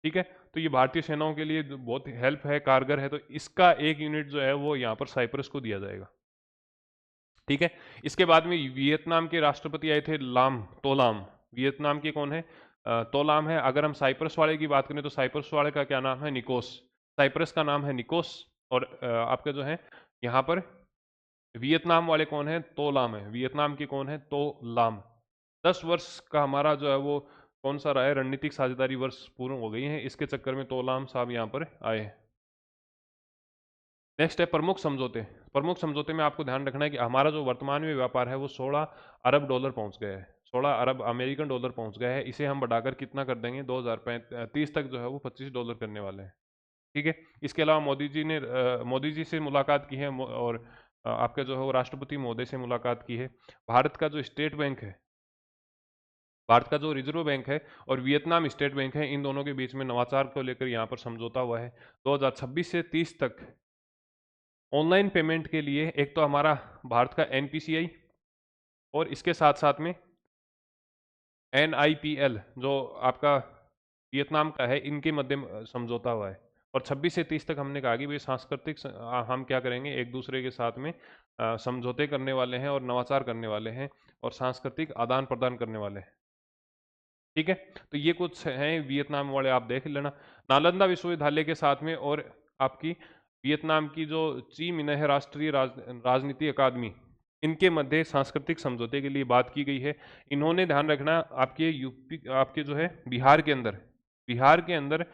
[SPEAKER 1] ठीक है। तो ये भारतीय सेनाओं के लिए बहुत हेल्प है, कारगर है, तो इसका एक यूनिट जो है वो यहाँ पर साइप्रस को दिया जाएगा। ठीक है। इसके बाद में वियतनाम के राष्ट्रपति आए थे लाम तोलाम। वियतनाम के कौन है? तोलाम है। अगर हम साइप्रस वाले की बात करें तो साइप्रस वाले का क्या नाम है? निकोस। साइप्रस का नाम है निकोस। और आपका जो है यहाँ पर वियतनाम वाले कौन है? तोलाम है। वियतनाम की कौन है? तोलाम। 10 वर्ष का हमारा जो है वो कौन सा रहा है? रणनीतिक साझेदारी वर्ष पूर्ण हो गई है, इसके चक्कर में तोलाम साहब यहाँ पर आए। नेक्स्ट है प्रमुख समझौते। प्रमुख समझौते में आपको ध्यान रखना है कि हमारा जो वर्तमान में व्यापार है वो 16 अरब डॉलर पहुंच गया है, 16 अरब अमेरिकन डॉलर पहुंच गया है। इसे हम बढ़ाकर कितना कर देंगे? 2030 तक जो है वो 25 डॉलर करने वाले हैं। ठीक है। इसके अलावा मोदी जी से मुलाकात की है और आपके जो है वो राष्ट्रपति महोदय से मुलाकात की है। भारत का जो स्टेट बैंक है, भारत का जो रिजर्व बैंक है और वियतनाम स्टेट बैंक है, इन दोनों के बीच में नवाचार को लेकर यहाँ पर समझौता हुआ है। 2026 से 30 तक ऑनलाइन पेमेंट के लिए एक तो हमारा भारत का एनपीसीआई और इसके साथ साथ में एनआईपीएल जो आपका वियतनाम का है, इनके मध्य समझौता हुआ है। और 26 से 30 तक हमने कहा कि भाई सांस्कृतिक हम क्या करेंगे, एक दूसरे के साथ में समझौते करने वाले हैं और नवाचार करने वाले हैं और सांस्कृतिक आदान प्रदान करने वाले हैं। ठीक है। तो ये कुछ हैं वियतनाम वाले, आप देख लेना। नालंदा विश्वविद्यालय के साथ में और आपकी वियतनाम की जो ची मिनह राष्ट्रीय राजनीति अकादमी, इनके मध्य सांस्कृतिक समझौते के लिए बात की गई है। इन्होंने ध्यान रखना आपके यूपी, आपके जो है बिहार के अंदर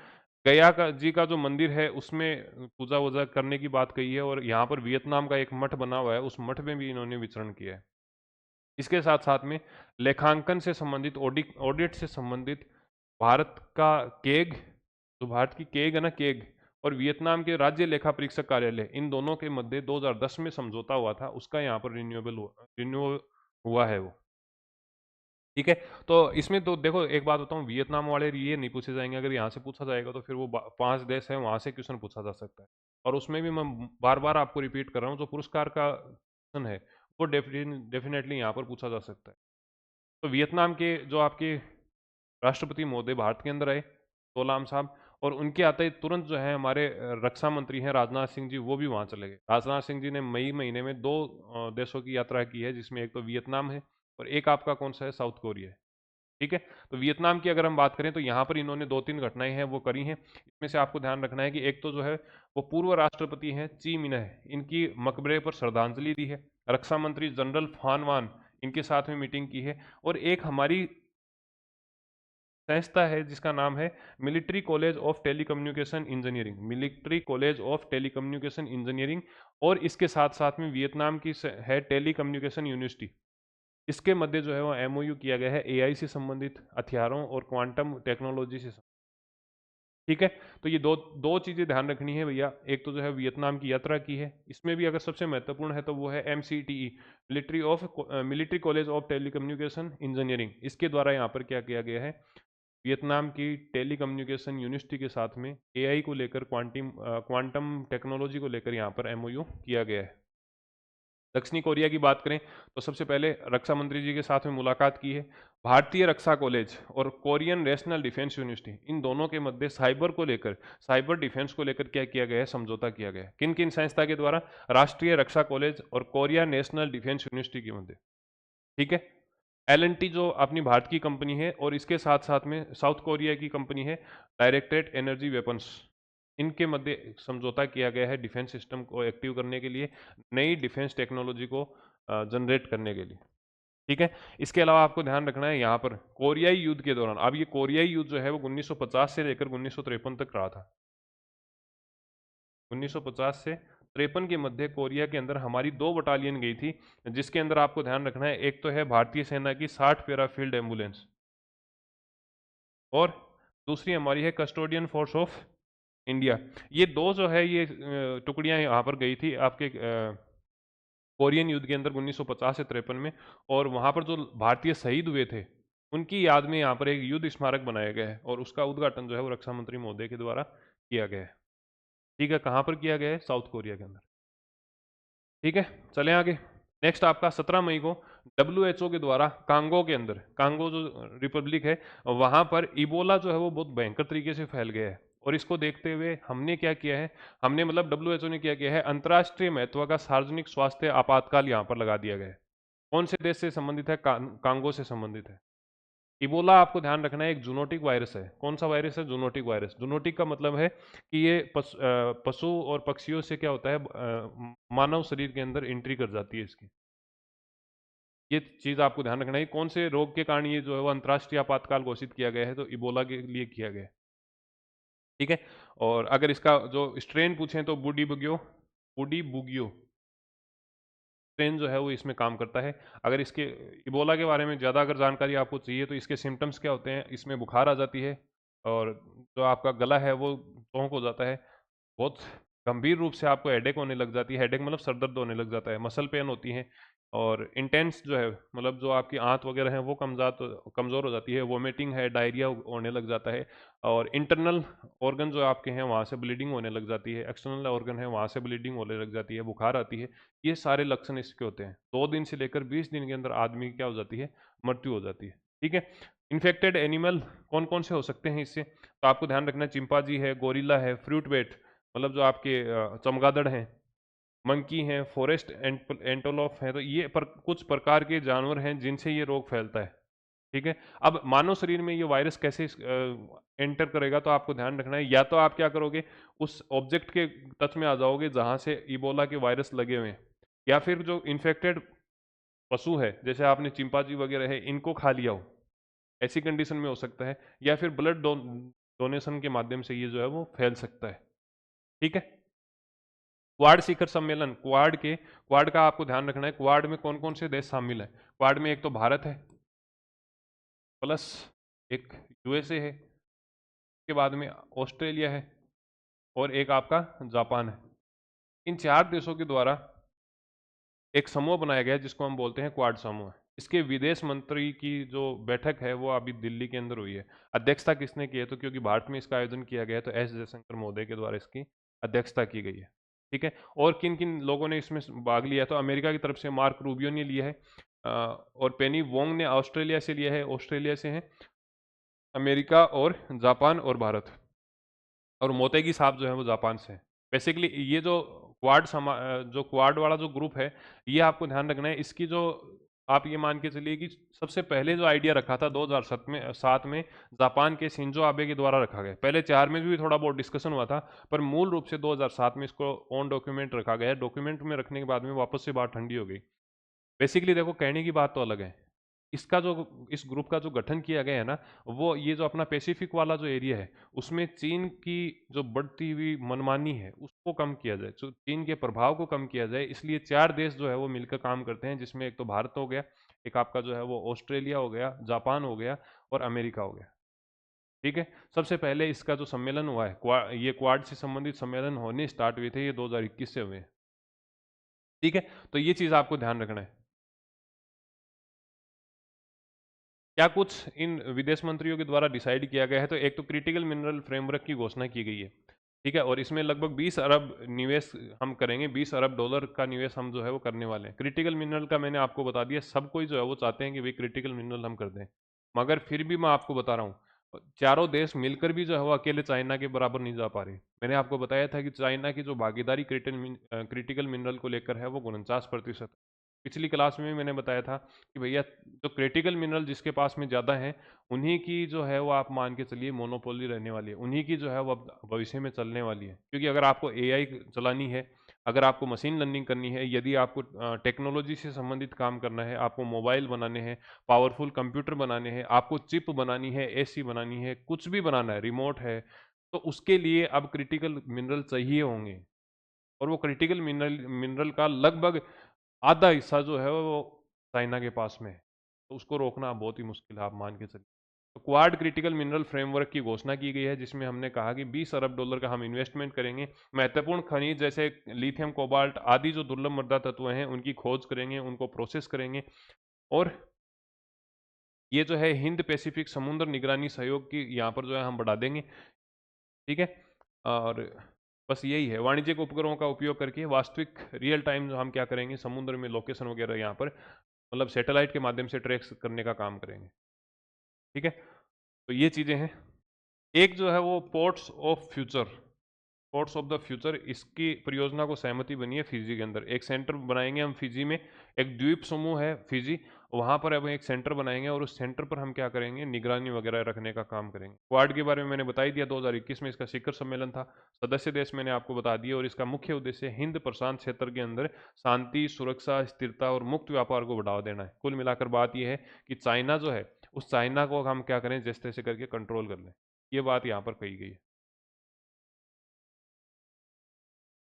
[SPEAKER 1] गया का जी का जो मंदिर है उसमें पूजा वूजा करने की बात कही है और यहाँ पर वियतनाम का एक मठ बना हुआ है, उस मठ में भी इन्होंने विचरण किया है। इसके साथ साथ में लेखांकन से संबंधित, ऑडिट से संबंधित भारत का केग, जो भारत की केग है ना, केग, और वियतनाम के राज्य लेखा परीक्षक कार्यालय, इन दोनों के मध्य 2010 में समझौता हुआ था, उसका यहाँ पर रिन्यू हुआ है वो। ठीक है। तो इसमें तो देखो एक बात बताऊं, वियतनाम वाले ये नहीं पूछे जाएंगे, अगर यहाँ से पूछा जाएगा तो फिर वो 5 देश है वहां से क्वेश्चन पूछा जा सकता है। और उसमें भी मैं बार बार आपको रिपीट कर रहा हूँ, जो पुरस्कार का क्वेश्चन है वो डेफिनेटली यहाँ पर पूछा जा सकता है। तो वियतनाम के जो आपके राष्ट्रपति महोदय भारत के अंदर आए, तोलाम साहब, और उनके आते ही तुरंत जो है हमारे रक्षा मंत्री हैं राजनाथ सिंह जी, वो भी वहाँ चले गए। राजनाथ सिंह जी ने मई महीने में 2 देशों की यात्रा की है, जिसमें एक तो वियतनाम है और एक आपका कौन सा है? साउथ कोरिया है। ठीक है। तो वियतनाम की अगर हम बात करें तो यहाँ पर इन्होंने 2-3 घटनाएं हैं वो करी हैं। इसमें से आपको ध्यान रखना है कि एक तो जो है वो पूर्व राष्ट्रपति हैं ची मिनह, इनकी मकबरे पर श्रद्धांजलि दी है। रक्षा मंत्री जनरल फान वान, इनके साथ में मीटिंग की है। और एक हमारी संस्था है जिसका नाम है military college of telecommunication engineering, military college of telecommunication engineering, और इसके साथ साथ में वियतनाम की है टेलीकम्युनिकेशन यूनिवर्सिटी। इसके मध्य जो है वो एमओयू किया गया है एआई से संबंधित, हथियारों और क्वांटम टेक्नोलॉजी से। ठीक है। तो ये दो दो चीजें ध्यान रखनी है भैया। एक तो जो है वियतनाम की यात्रा की है, इसमें भी अगर सबसे महत्वपूर्ण है तो वो है MCTE, military college of telecommunication engineering. इसके द्वारा यहाँ पर क्या किया गया है? वियतनाम की टेलीकम्युनिकेशन यूनिवर्सिटी के साथ में एआई को लेकर, क्वांटम टेक्नोलॉजी को लेकर यहाँ पर एमओयू किया गया है। दक्षिणी कोरिया की बात करें तो सबसे पहले रक्षा मंत्री जी के साथ में मुलाकात की है। भारतीय रक्षा कॉलेज और कोरियन नेशनल डिफेंस यूनिवर्सिटी, इन दोनों के मध्य साइबर को लेकर, साइबर डिफेंस को लेकर क्या किया गया है? समझौता किया गया है। किन किन संस्था के द्वारा? राष्ट्रीय रक्षा कॉलेज और कोरिया नेशनल डिफेंस यूनिवर्सिटी के मध्य। ठीक है। एल जो अपनी भारत की कंपनी है और इसके साथ साथ में साउथ कोरिया की कंपनी है डायरेक्टेड एनर्जी वेपन्स, इनके मध्य समझौता किया गया है डिफेंस सिस्टम को एक्टिव करने के लिए, नई डिफेंस टेक्नोलॉजी को जनरेट करने के लिए। ठीक है। इसके अलावा आपको ध्यान रखना है यहाँ पर कोरियाई युद्ध के दौरान, अब ये कोरियाई युद्ध जो है वो 1950 से लेकर 1953 तक रहा था। 1950 से 1953 के मध्य कोरिया के अंदर हमारी 2 बटालियन गई थी, जिसके अंदर आपको ध्यान रखना है, एक तो है भारतीय सेना की 60 पैरा फील्ड एम्बुलेंस और दूसरी हमारी है कस्टोडियन फोर्स ऑफ इंडिया। ये दो जो है ये टुकड़ियां यहाँ पर गई थी आपके कोरियन युद्ध के अंदर 1950 से 53 में, और वहां पर जो भारतीय शहीद हुए थे उनकी याद में यहाँ पर एक युद्ध स्मारक बनाया गया है, और उसका उद्घाटन जो है वो रक्षा मंत्री महोदय के द्वारा किया गया है। ठीक है, कहाँ पर किया गया है? साउथ कोरिया के अंदर। ठीक है, चलें आगे। नेक्स्ट आपका 17 मई को WHO के द्वारा कांगो के अंदर, कांगो जो रिपब्लिक है, वहां पर इबोला जो है वो बहुत भयंकर तरीके से फैल गया है, और इसको देखते हुए हमने क्या किया है, हमने मतलब WHO ने क्या किया है, अंतर्राष्ट्रीय महत्व का सार्वजनिक स्वास्थ्य आपातकाल यहाँ पर लगा दिया गया है। कौन से देश से संबंधित है? कांगो से संबंधित है। इबोला आपको ध्यान रखना है एक जूनोटिक वायरस है। कौन सा वायरस है? Zoonotic virus. जूनोटिक का मतलब है कि ये पशु और पक्षियों से क्या होता है, मानव शरीर के अंदर एंट्री कर जाती है इसकी। ये चीज आपको ध्यान रखना है। कौन से रोग के कारण ये जो है वो अंतर्राष्ट्रीय आपातकाल घोषित किया गया है? तो इबोला के लिए किया गया है। ठीक है, और अगर इसका जो स्ट्रेन पूछें तो बुडी बुगियो स्ट्रेन जो है वो इसमें काम करता है। अगर इसके इबोला के बारे में ज़्यादा अगर जानकारी आपको चाहिए तो इसके सिम्टम्स क्या होते हैं, इसमें बुखार आ जाती है, और जो आपका गला है वो चौंक हो जाता है, बहुत गंभीर रूप से आपको हेडेक होने लग जाती है, हेडेक मतलब सर दर्द होने लग जाता है, मसल पेन होती है, और इंटेंस जो है मतलब जो आपकी आंत वगैरह है वो कमज़ोर हो जाती है, वोमिटिंग है, डायरिया होने लग जाता है, और इंटरनल ऑर्गन जो आपके हैं वहाँ से ब्लीडिंग होने लग जाती है, एक्सटर्नल ऑर्गन है वहाँ से ब्लीडिंग होने लग जाती है, बुखार आती है। ये सारे लक्षण इसके होते हैं। 2 दिन से लेकर 20 दिन के अंदर आदमी की क्या हो जाती है? मृत्यु हो जाती है। ठीक है, इन्फेक्टेड एनिमल कौन कौन से हो सकते हैं इससे? तो आपको ध्यान रखना है, चिंपाजी है, गोरिल्ला है, फ्रूट बेट मतलब जो आपके चमगादड़ हैं, मंकी हैं, फॉरेस्ट एंटोलॉफ है, तो ये कुछ प्रकार के जानवर हैं जिनसे ये रोग फैलता है। ठीक है, अब मानव शरीर में ये वायरस कैसे एंटर करेगा? तो आपको ध्यान रखना है, या तो आप क्या करोगे, उस ऑब्जेक्ट के टच में आ जाओगे जहां से इबोला के वायरस लगे हुए हैं, या फिर जो इन्फेक्टेड पशु है जैसे आपने चिंपांजी वगैरह है इनको खा लिया हो, ऐसी कंडीशन में हो सकता है, या फिर ब्लड डोनेशन के माध्यम से ये जो है वो फैल सकता है। ठीक है, क्वाड शिखर सम्मेलन, क्वाड का आपको ध्यान रखना है, क्वाड में कौन कौन से देश शामिल है? क्वाड में एक तो भारत है, प्लस एक USA है, के बाद में ऑस्ट्रेलिया है, और एक आपका जापान है। इन 4 देशों के द्वारा एक समूह बनाया गया है जिसको हम बोलते हैं क्वाड समूह। इसके विदेश मंत्री की जो बैठक है वो अभी दिल्ली के अंदर हुई है। अध्यक्षता किसने की है? तो क्योंकि भारत में इसका आयोजन किया गया है तो एस जयशंकर महोदय के द्वारा इसकी अध्यक्षता की गई है। ठीक है, और किन किन लोगों ने इसमें भाग लिया? तो अमेरिका की तरफ से मार्क रूबियो ने लिया है, और पेनी वोंग ने ऑस्ट्रेलिया से लिया है, ऑस्ट्रेलिया से है, अमेरिका और जापान और भारत, और मोतेगी साहब जो है वो जापान से है। बेसिकली ये जो जो क्वाड वाला जो ग्रुप है, ये आपको ध्यान रखना है, इसकी जो आप ये मान के चलिए कि सबसे पहले जो आइडिया रखा था 2007 में जापान के शिंजो आबे के द्वारा रखा गया। पहले 4 में भी थोड़ा बहुत डिस्कशन हुआ था, पर मूल रूप से 2007 में इसको ऑन डॉक्यूमेंट रखा गया है। डॉक्यूमेंट में रखने के बाद में वापस से बात ठंडी हो गई। बेसिकली देखो, कहने की बात तो अलग है, इसका जो इस ग्रुप का जो गठन किया गया है ना, वो ये जो अपना पैसिफिक वाला जो एरिया है उसमें चीन की जो बढ़ती हुई मनमानी है उसको कम किया जाए, जो चीन के प्रभाव को कम किया जाए, इसलिए 4 देश जो है वो मिलकर काम करते हैं, जिसमें एक तो भारत हो गया, एक आपका जो है वो ऑस्ट्रेलिया हो गया, जापान हो गया, और अमेरिका हो गया। ठीक है, सबसे पहले इसका जो सम्मेलन हुआ है, ये क्वाड से संबंधित सम्मेलन होने स्टार्ट हुए थे, ये 2021 से हुए हैं। ठीक है, तो ये चीज़ आपको ध्यान रखना है। क्या कुछ इन विदेश मंत्रियों के द्वारा डिसाइड किया गया है? तो एक तो क्रिटिकल मिनरल फ्रेमवर्क की घोषणा की गई है। ठीक है, और इसमें लगभग 20 अरब निवेश हम करेंगे, 20 अरब डॉलर का निवेश हम जो है वो करने वाले हैं। क्रिटिकल मिनरल का मैंने आपको बता दिया, सब कोई जो है वो चाहते हैं कि भाई क्रिटिकल मिनरल हम कर दें, मगर फिर भी मैं आपको बता रहा हूँ, चारों देश मिलकर भी जो है वो अकेले चाइना के बराबर नहीं जा पा रहे। मैंने आपको बताया था कि चाइना की जो भागीदारी क्रिटिकल मिनरल को लेकर है वो 49%। पिछली क्लास में भी मैंने बताया था कि भैया जो क्रिटिकल मिनरल जिसके पास में ज़्यादा है, उन्हीं की जो है वो आप मान के चलिए मोनोपोली रहने वाली है, उन्हीं की जो है वो अब भविष्य में चलने वाली है। क्योंकि अगर आपको AI चलानी है, अगर आपको मशीन लर्निंग करनी है, यदि आपको टेक्नोलॉजी से संबंधित काम करना है, आपको मोबाइल बनाने हैं, पावरफुल कंप्यूटर बनाने हैं, आपको चिप बनानी है, AC बनानी है, कुछ भी बनाना है, रिमोट है, तो उसके लिए अब क्रिटिकल मिनरल चाहिए होंगे। और वो क्रिटिकल मिनरल का लगभग आधा हिस्सा जो है वो चाइना के पास में है। तो उसको रोकना बहुत ही मुश्किल है, आप मान के चलिए। तो क्वाड क्रिटिकल मिनरल फ्रेमवर्क की घोषणा की गई है, जिसमें हमने कहा कि 20 अरब डॉलर का हम इन्वेस्टमेंट करेंगे, महत्वपूर्ण खनिज जैसे लिथियम, कोबाल्ट आदि जो दुर्लभ मृदा तत्व हैं उनकी खोज करेंगे, उनको प्रोसेस करेंगे, और ये जो है हिंद पैसिफिक समुद्र निगरानी सहयोग की यहाँ पर जो है हम बढ़ा देंगे। ठीक है, और बस यही है, वाणिज्यिक उपग्रहों का उपयोग करके वास्तविक रियल टाइम जो हम क्या करेंगे, समुद्र में लोकेशन वगैरह यहाँ पर मतलब सैटेलाइट के माध्यम से ट्रैक करने का काम करेंगे। ठीक है, तो ये चीज़ें हैं। एक जो है वो पोर्ट्स ऑफ द फ्यूचर, इसकी परियोजना को सहमति बनी है फिजी के अंदर। एक सेंटर बनाएंगे हम फिजी में, एक द्वीप समूह है फिजी, वहां पर अब एक सेंटर बनाएंगे और उस सेंटर पर हम क्या करेंगे, निगरानी वगैरह रखने का काम करेंगे। क्वाड के बारे में मैंने बता ही दिया, 2021 में इसका शिखर सम्मेलन था, सदस्य देश मैंने आपको बता दिया, और इसका मुख्य उद्देश्य हिंद प्रशांत क्षेत्र के अंदर शांति, सुरक्षा, स्थिरता और मुक्त व्यापार को बढ़ावा देना है। कुल मिलाकर बात यह है कि चाइना जो है, उस चाइना को हम क्या करें, जिस तैसे करके कंट्रोल कर लें। ये बात यहाँ पर कही गई है।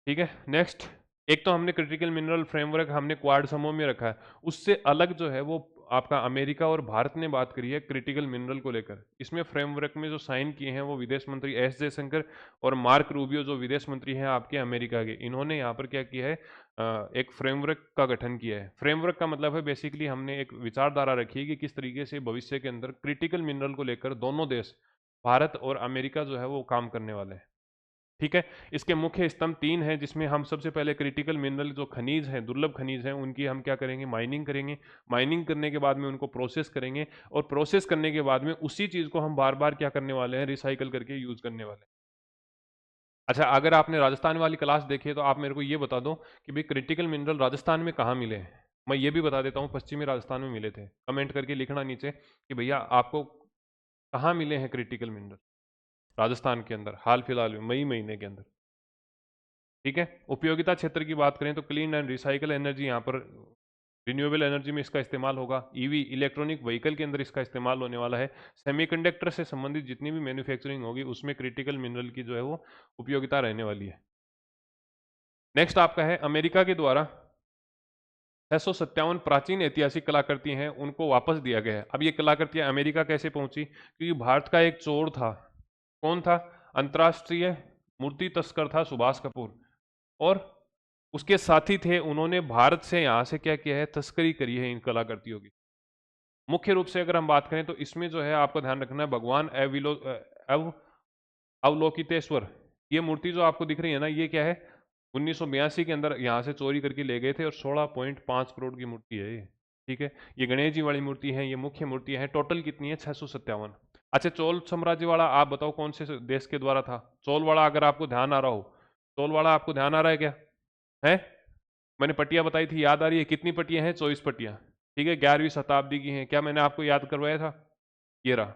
[SPEAKER 1] ठीक है, नेक्स्ट, एक तो हमने क्रिटिकल मिनरल फ्रेमवर्क हमने क्वाड समूह में रखा है, उससे अलग जो है वो आपका अमेरिका और भारत ने बात करी है क्रिटिकल मिनरल को लेकर। इसमें फ्रेमवर्क में जो साइन किए हैं वो विदेश मंत्री एस जयशंकर और मार्क रूबियो, जो विदेश मंत्री हैं आपके अमेरिका के, इन्होंने यहाँ पर क्या किया है, एक फ्रेमवर्क का गठन किया है। फ्रेमवर्क का मतलब है बेसिकली हमने एक विचारधारा रखी है कि किस तरीके से भविष्य के अंदर क्रिटिकल मिनरल को लेकर दोनों देश, भारत और अमेरिका जो है वो काम करने वाले हैं। ठीक है, इसके मुख्य स्तंभ 3 हैं, जिसमें हम सबसे पहले क्रिटिकल मिनरल जो खनिज हैं, दुर्लभ खनिज हैं, उनकी हम क्या करेंगे, माइनिंग करेंगे। माइनिंग करने के बाद में उनको प्रोसेस करेंगे, और प्रोसेस करने के बाद में उसी चीज़ को हम बार बार क्या करने वाले हैं, रिसाइकल करके यूज़ करने वाले हैं। अच्छा, अगर आपने राजस्थान वाली क्लास देखी है तो आप मेरे को ये बता दो कि भाई क्रिटिकल मिनरल राजस्थान में कहाँ मिले हैं। मैं ये भी बता देता हूँ, पश्चिमी राजस्थान में मिले थे। कमेंट करके लिखना नीचे कि भैया आपको कहाँ मिले हैं क्रिटिकल मिनरल राजस्थान के अंदर, हाल फिलहाल में मई महीने के अंदर। ठीक है, उपयोगिता क्षेत्र की बात करें तो क्लीन एंड रिसाइकल एनर्जी, यहाँ पर रिन्यूएबल एनर्जी में इसका इस्तेमाल होगा। ईवी इलेक्ट्रॉनिक व्हीकल के अंदर इसका इस्तेमाल होने वाला है। सेमीकंडक्टर से संबंधित जितनी भी मैन्युफैक्चरिंग होगी उसमें क्रिटिकल मिनरल की जो है वो उपयोगिता रहने वाली है। नेक्स्ट आपका है, अमेरिका के द्वारा 657 प्राचीन ऐतिहासिक कलाकृति हैं उनको वापस दिया गया है। अब ये कलाकृतियां अमेरिका कैसे पहुंची, क्योंकि भारत का एक चोर था। कौन था? अंतर्राष्ट्रीय मूर्ति तस्कर था सुभाष कपूर, और उसके साथी थे, उन्होंने भारत से यहाँ से क्या किया है, तस्करी करी है इन कलाकृतियों की। मुख्य रूप से अगर हम बात करें तो इसमें जो है आपको ध्यान रखना है, भगवान अवलोकितेश्वर, ये मूर्ति जो आपको दिख रही है ना, ये क्या है, 1982 के अंदर यहाँ से चोरी करके ले गए थे, और 16.5 करोड़ की मूर्ति है ये। ठीक है, ये गणेश जी वाली मूर्ति है, ये मुख्य मूर्ति है। टोटल कितनी है? 657। अच्छा, चोल साम्राज्य वाला आप बताओ कौन से देश के द्वारा था? चोल वाला अगर आपको ध्यान आ रहा हो, चोल वाला आपको ध्यान आ रहा है क्या? है, मैंने पट्टियां बताई थी, याद आ रही है? कितनी पट्टियां हैं? 24 पट्टियां। ठीक है, 11वीं शताब्दी की हैं। क्या मैंने आपको याद करवाया था? ये रहा।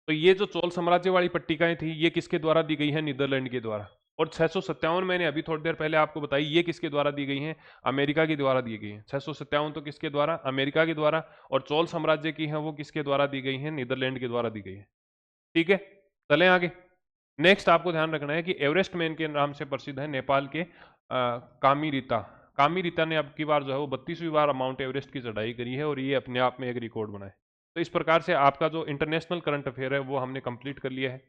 [SPEAKER 1] तो ये जो चोल साम्राज्य वाली पट्टिकाएं थी, ये किसके द्वारा दी गई है? नीदरलैंड के द्वारा। और 657 मैंने अभी थोड़ी देर पहले आपको बताई, ये किसके द्वारा दी गई हैं? अमेरिका के द्वारा दी गई हैं। 657 तो किसके द्वारा? अमेरिका के द्वारा। और चोल साम्राज्य की है वो किसके द्वारा दी गई है? नीदरलैंड के द्वारा दी गई है। ठीक है, चलें आगे। नेक्स्ट आपको ध्यान रखना है कि एवरेस्ट मैन के नाम से प्रसिद्ध है नेपाल के कामीरीता। कामीरीता ने अब की बार जो है वो 32वीं बार माउंट एवरेस्ट की चढ़ाई करी है, और ये अपने आप में एक रिकॉर्ड बना है। तो इस प्रकार से आपका जो इंटरनेशनल करंट अफेयर है वो हमने कंप्लीट कर लिया है।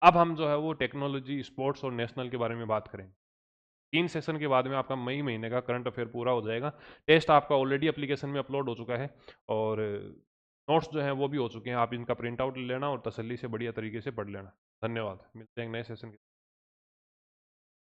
[SPEAKER 1] अब हम जो है वो टेक्नोलॉजी, स्पोर्ट्स और नेशनल के बारे में बात करेंगे। 3 सेशन के बाद में आपका मई महीने का करंट अफेयर पूरा हो जाएगा। टेस्ट आपका ऑलरेडी एप्लीकेशन में अपलोड हो चुका है, और नोट्स जो हैं वो भी हो चुके हैं। आप इनका प्रिंट आउट ले लेना और तसल्ली से बढ़िया तरीके से पढ़ लेना। धन्यवाद, मिलते हैं नए सेशन के